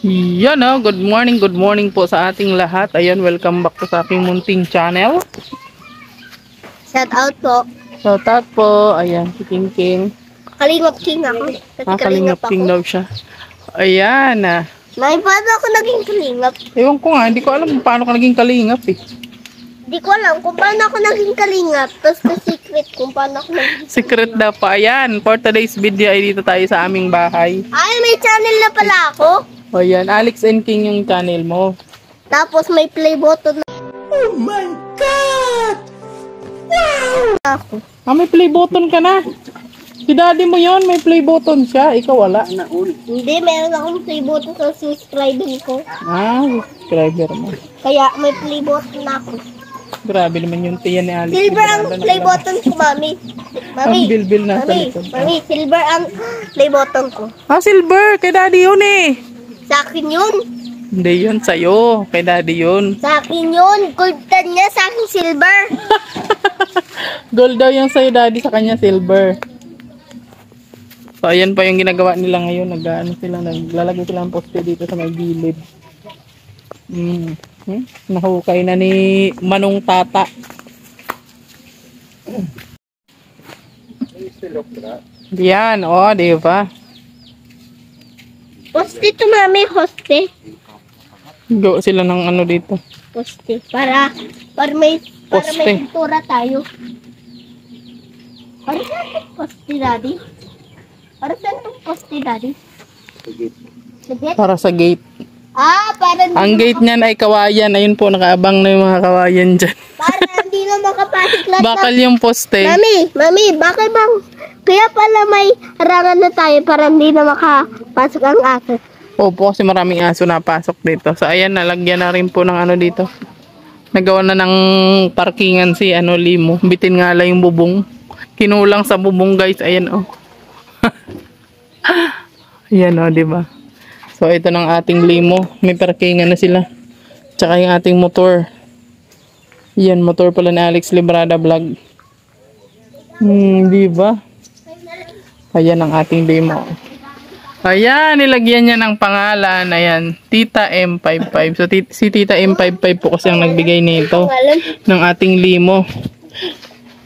Yan good morning po sa ating lahat. Ayan, welcome back to sa aking munting channel. Shout out po. Shout out po. Ayan, si King King. Kalingap King ako. Kasi Kalingap King ako. daw siya. Ayan May paano ako naging kalingap? Ewan ko nga, hindi ko alam kung paano ka naging kalingap eh. Hindi ko alam kung paano ako naging kalingap. Tapos the secret kung paano ako naging Secret daw pa. Ayan, for today's video ay dito tayo sa aming bahay. Ay, may channel na pala ako. Ayan, Alex and King yung channel mo. Tapos may play button na. Oh my God! Wow! Ako. May play button ka na. Si daddy mo yon, may play button siya. Ikaw wala. Hindi, meron akong play button sa subscriber ko. Subscriber mo. Kaya may play button na ako. Grabe naman yung tiyan ni Alex. Silver ang play button ko, mami. Ang bilbil na sa Mami, likod. mami, silver ang play button ko. Silver. Kay daddy yun eh. Sa akin yun. Hindi yun, sa'yo. Kay daddy yun. Sa akin yun. Gold niya, sa akin silver. Gold daw yung sa'yo, daddy. Sa kanya, silver. So, ayan pa yung ginagawa nila ngayon. Naglalagay sila ng poste dito sa may gilid. Nahukay na ni Manong Tata. Yan, di ba? Poste to, mami, poste. Gawa sila ng ano dito. Poste. Para may Poste. pintura tayo. Para saan itong poste, daddy? Para saan itong poste, daddy? Sa gate? Para sa gate. Para Ang gate niyan ay kawayan. Ayun po, nakaabang na yung mga kawayan dyan. para hindi na makapasok lahat. Bakal yung poste. Mami, bakit bang? Kaya pala may harangan na tayo para hindi na makapasok ang aso. Opo, kasi maraming aso napasok dito. So, ayan, nalagyan na rin po ng ano dito. Nagawa na ng parkingan si Limo. Bitin nga lang yung bubong. Kinulang sa bubong, guys. Ayan, Ayan, diba? So, ito ng ating Limo. May parkingan na sila. Tsaka yung ating motor. Yan, motor pala ni Alex Librada Vlog. Diba? Ayan ang ating Limo. Ayan, nilagyan niya ng pangalan. Ayan, Tita M55. So, si Tita M55 po kasi ang nagbigay nito ng ating Limo.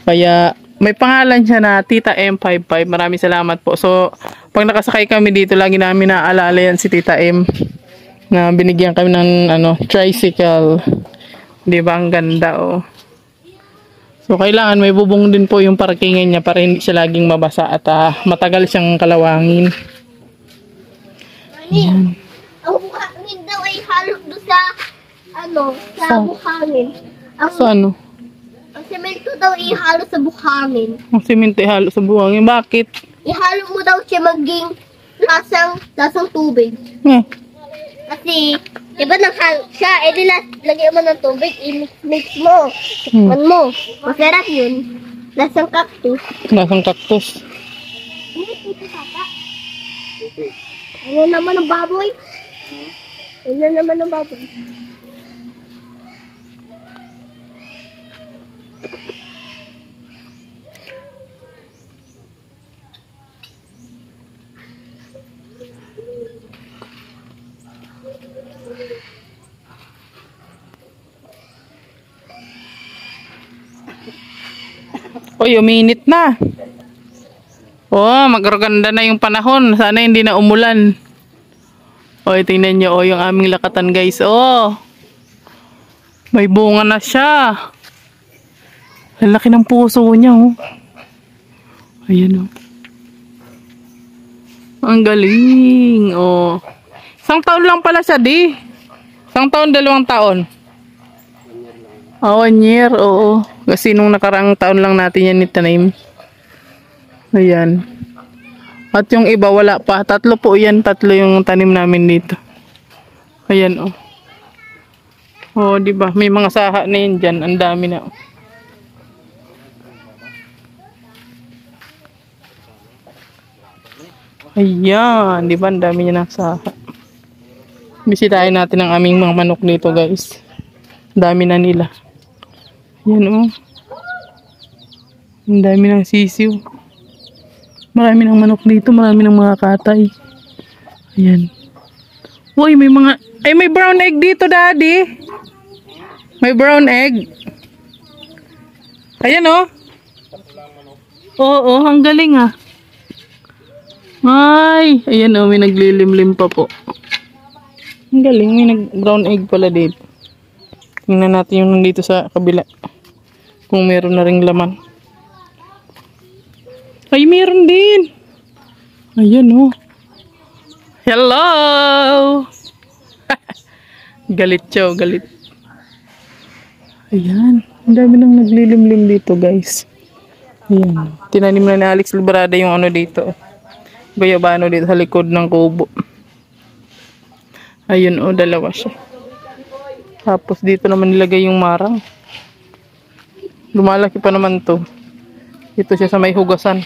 Kaya, may pangalan siya na Tita M55. Maraming salamat po. So, pag nakasakay kami dito, lagi namin naaalala yan si Tita M. Na binigyan kami ng tricycle. Di ba? Ang ganda, So, kailangan may bubong din po yung parkingan niya para hindi siya laging mabasa at matagal siyang kalawangin. Mami, ang buhangin daw ay halo doon sa buhangin. Ang semento daw ihalo sa buhangin. Ang simento ihalo sa buhangin. Bakit? Ihalo mo daw siya maging lasang tubig. Kasi, diba naghalo siya, lagyan mo ng tubig, i-mix mo, tikman mo. Masarap yun. Lasang cactus. Lasang cactus. Ano naman ang baboy? Ano naman ang baboy? Uminit na. Magaganda na yung panahon. Sana hindi na umulan. Tingnan nyo, yung aming lakatan, guys. May bunga na siya. Ang laki ng puso niya, Ayan, Ang galing, Isang taon lang pala siya, di? Isang taon, 2 taon? 1 year, oo. Kasi nung nakaraang taon lang natin yan itanaim. Ayan. At yung iba wala pa. 3 po yan. 3 yung tanim namin dito. Ayan, diba? May mga saha na yun dyan. Ang dami na, Ayan. Diba? Ang dami niya ng saha. Bisitahin natin ang aming mga manok dito, guys. Dami na nila. Ayan, Ang dami ng sisiw. Marami ng manok dito, marami ng mga katay. Ayan. Uy, may mga... Ay, may brown egg dito, Daddy. May brown egg. Ayan, oh. Oo, ang galing, ah. Ay, ayan, oh. May naglilimlim pa po. Ang galing. May brown egg pala dito. Tingnan natin yung nandito sa kabila. Kung meron na ring laman. Ay, meron din. Ayan, oh. Hello! Galit siya, oh, galit. Ayan. Ang dami nang naglilimlim dito, guys. Ayan. Tinanim na ni Alex Librada yung ano dito. Bayabano dito sa likod ng kubo. Ayun, oh, dalawa siya. Tapos dito naman nilagay yung marang. Lumalaki pa naman to. Dito siya sa may hugasan.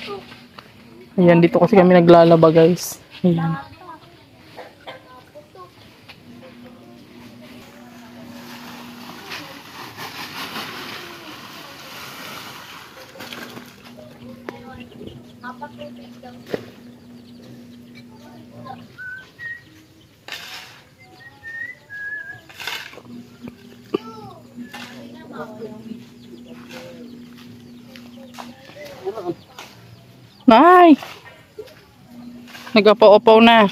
Ayan, dito kasi kami naglalaba, guys. Ayan. Ay! Nag-apaw-apaw na.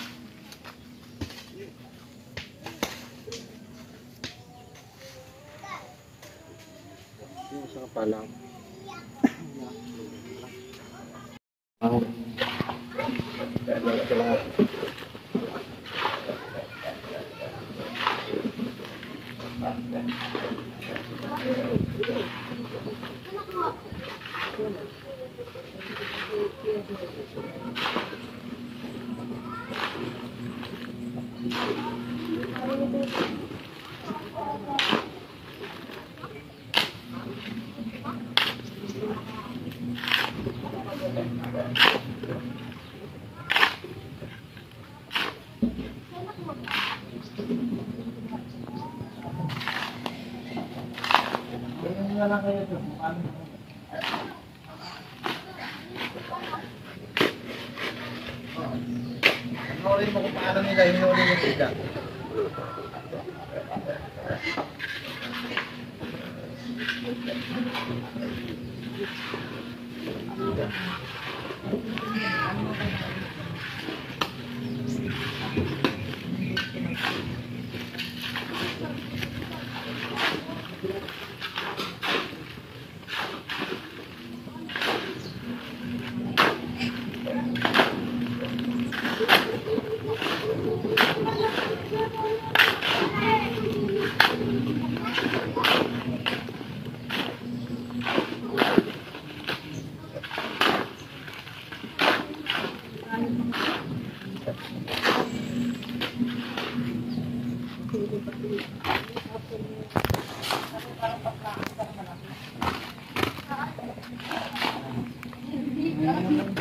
Panoorin mo kung paano nila hinuli yung isda.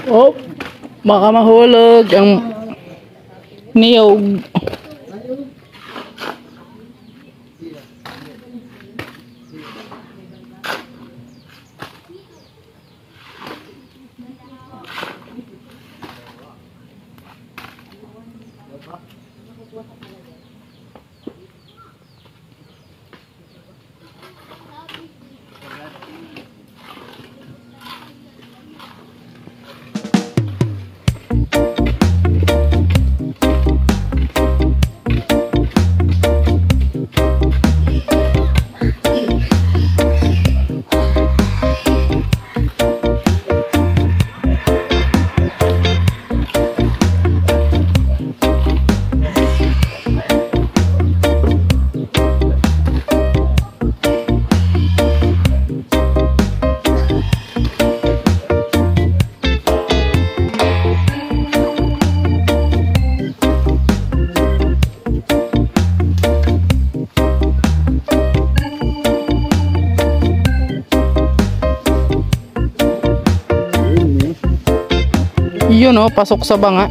Oh, baka mahulog ang niyog. Yun, oh, pasok sa banga.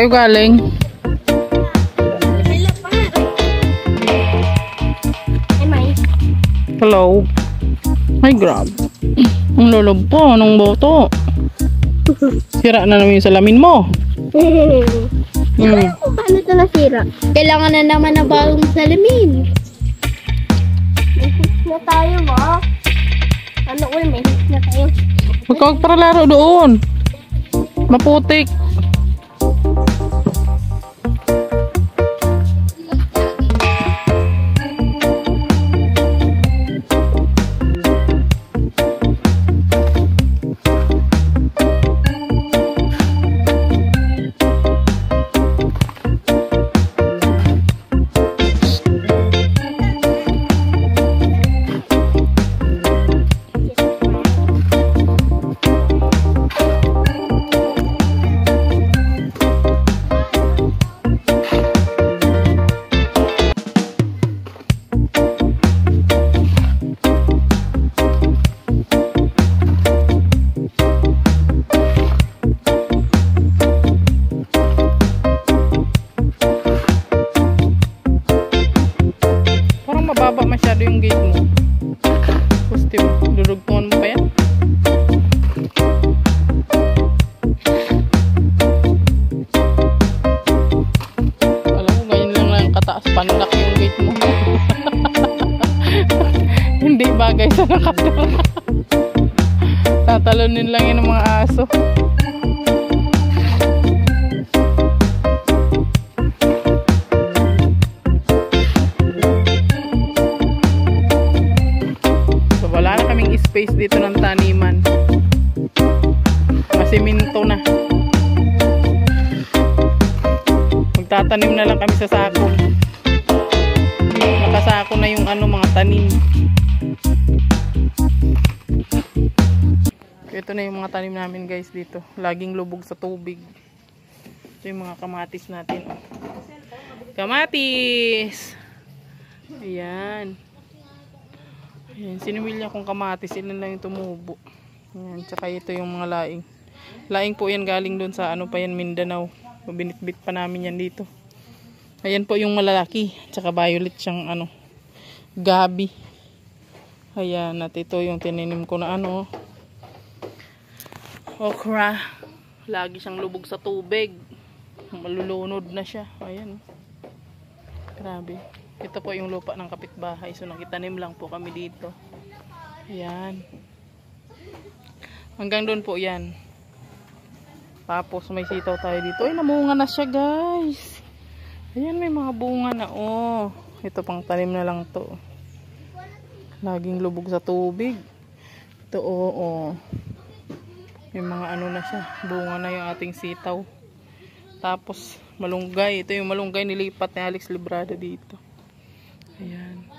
kayo galing? Hello. Ay, grab. Ang lolob po. Anong boto? Sira na naman yung salamin mo. Paano ito nasira? Kailangan na naman na bagong salamin. May hit na tayo, ma. Ano, may hit na tayo. Huwag ka magparalaro doon. Maputik. Mababa masyado yung gate mo. Gusto mo, durugtungan mo pa yan? Alam mo, ganyan lang kataas panlak yung gate mo. Hindi bagay sa nakatira. Tatalonin lang yun ng mga aso. Space dito ng taniman. Masiminto na. Magtatanim na lang kami sa sako. Nakasako na yung mga tanim. Ito na yung mga tanim namin guys dito. Laging lubog sa tubig. Ito yung mga kamatis natin. Kamatis! Ayan. Ayan, sinimilya kong kamatis, ilan lang yung tumubo. Ayan, tsaka ito yung mga laing. Laing po yan galing doon sa pa yan, Mindanao. Binitbit pa namin yan dito. Ayan po yung malalaki, tsaka violet siyang gabi. Ayan, at ito yung tininim ko na okra. Lagi siyang lubog sa tubig. Malulunod na siya. Ayan. Grabe. Ito po yung lupa ng kapitbahay. So nakitanim lang po kami dito. Ayan. Hanggang doon po yan. Tapos may sitaw tayo dito. Ay, namunga na siya guys. Ayan, may mga bunga na. Oh, ito pang tanim na lang to. Laging lubog sa tubig. Ito may mga na siya. Bunga na yung ating sitaw. Tapos malunggay. Ito yung malunggay nilipat ni Alex Librado dito. Ayan.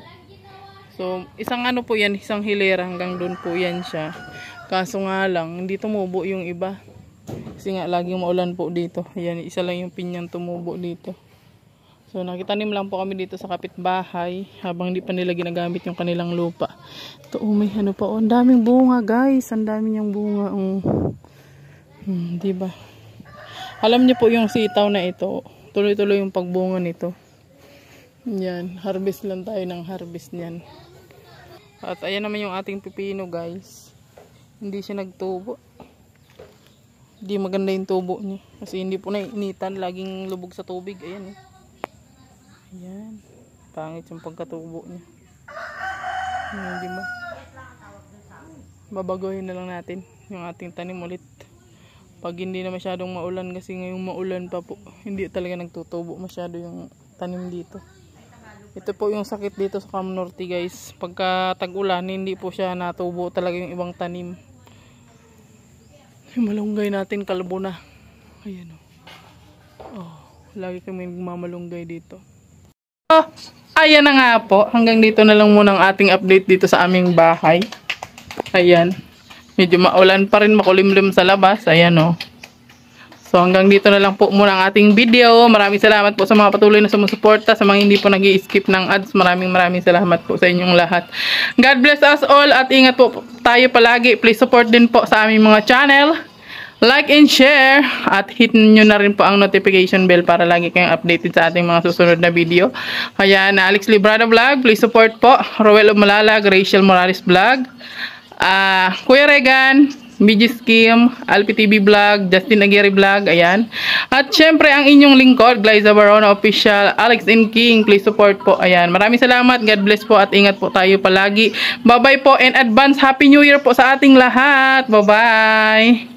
So, isang po yan, isang hilera hanggang doon po yan siya. Kaso nga lang, hindi tumubo yung iba. Kasi nga, laging maulan po dito. Ayan, isa lang yung pinyang tumubo dito. So, nakitanim lang po kami dito sa kapitbahay habang hindi pa nila ginagamit yung kanilang lupa. Ito, may pa. Ang daming bunga, guys. Ang daming yung bunga. Diba? Alam niyo po yung sitaw na ito. Tuloy-tuloy yung pagbunga nito. Yan, harvest lang tayo ng harvest niyan. At ayan naman yung ating pipino guys. Hindi siya nagtubo. Hindi maganda yung tubo niya. Kasi hindi po nainitan, laging lubog sa tubig. Ayan Ayan. Pangit yung pagkatubo niya. Ayan, di ba? Babaguhin na lang natin yung ating tanim ulit. Pag hindi na masyadong maulan, kasi ngayong maulan pa po, hindi talaga nagtutubo masyado yung tanim dito. Ito po yung sakit dito sa Cam Norte guys. Pagka tag-ulan, hindi po siya natubo talaga yung ibang tanim. Yung malunggay natin kalbo na. Ayan lagi kami mamalunggay dito. Ayan na nga po. Hanggang dito na lang muna ang ating update dito sa aming bahay. Ayan. Medyo maulan pa rin, makulimlim sa labas. Ayan So hanggang dito na lang po muna ang ating video. Maraming salamat po sa mga patuloy na sumusuporta, sa mga hindi po nag-i-skip ng ads. Maraming salamat po sa inyong lahat. God bless us all at ingat po tayo palagi. Please support din po sa aming mga channel. like and share at hit nyo na rin po ang notification bell para lagi kayong updated sa ating mga susunod na video. Ayan, Alex Librada Vlog, please support po. Roel Umalalag, Rachel Morales Vlog, Kuya Regan, BG Skim, Alpi TV Vlog, Justin Aguirre Vlog, ayan. At syempre ang inyong lingkod, Glyza Barona Official, Alex and King, please support po, ayan. Maraming salamat, God bless po at ingat po tayo palagi. Bye-bye po and advance Happy New Year po sa ating lahat. Bye-bye!